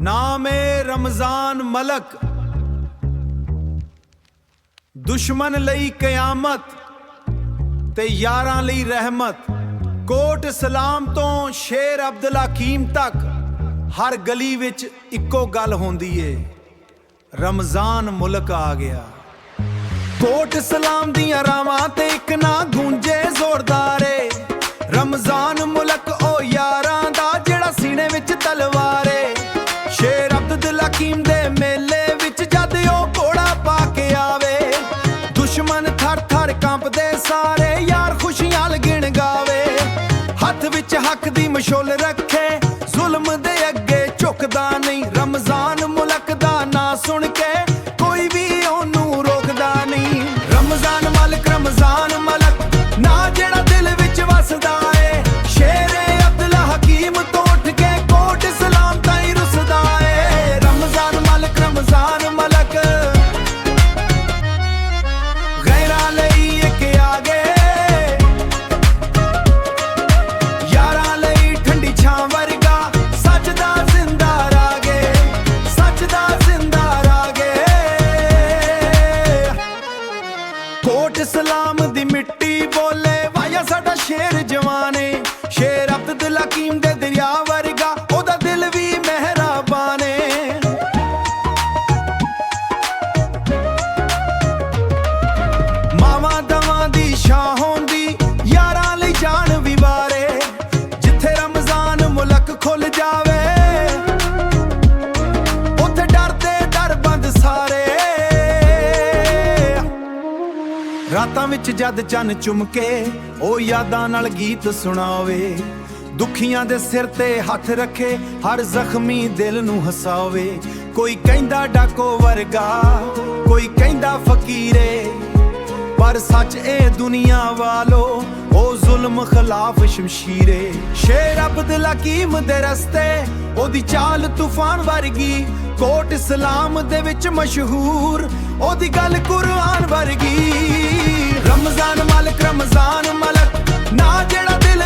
नाम ए रमजान मलक, दुश्मन लई कयामत ते यारां लई रहमत। कोट सलाम तो शेर अब्दुल हकीम तक हर गली विच इक्को गल होंदी ए, रमजान मुल्क आ गया। कोट सलाम दियां रावां ते इक ना गूंजे जोरदार ए, रमजान मुल्क ओ यारां दा जेड़ा सीने विच तलवार ए। शेर अब्दुल हकीम दे मेले विच जद ओ घोड़ा पा के आवे, दुश्मन थर थर कंपदे सारे यार खुशियां गिण गावे। हथ विच हक दी मशोल रखे, जुल्म दे अगे झुकदा नहीं। रमजान मुल्क दा ना सुन के कोई भी ओनू रोकदा नहीं। रमजान मलक ना जेड़ा दिल विच वसदा ए, शेरे अब्दुल हकीम तो उठ के कोट सलाम ताईं रुसदा ए। रमजान मलक गैरां लई इक आगे, यारां लई ठंडी छां वर्गा, सचदा जिंदा रागे, सचदा जिंदा रागे। कोट सलाम दी मिट्टी बोले वाया साडा शेर जवाने। शेर अब्दुल हकीम दे दरिया वर्गा ओदा दिल भी मेहरबाने। मावां दवां दी शाह होंदी, यारां लई जान भी वारे। जिथे रमजान मुल्क खुल जावे उत्थे डरदे डर बंद सारे। रातां विच जद चन्न चुमके ओ यादां नाल गीत सुणावे, दुखियां दे सिर ते हथ रखे हर जख्मी दिल नू हसावे। कोई कहंदा डाको वर्गा, कोई कहंदा फकीरे, पर सच ए दुनिया वालो ओ जुल्म खिलाफ शमशीरे। शेर अब्दुल हकीम दे रस्ते ओदी चाल तूफान वर्गी, कोट सलाम दे विच मशहूर ओदी गल कुरान वर्गी। रमजान मलक ना जेड़ा दिल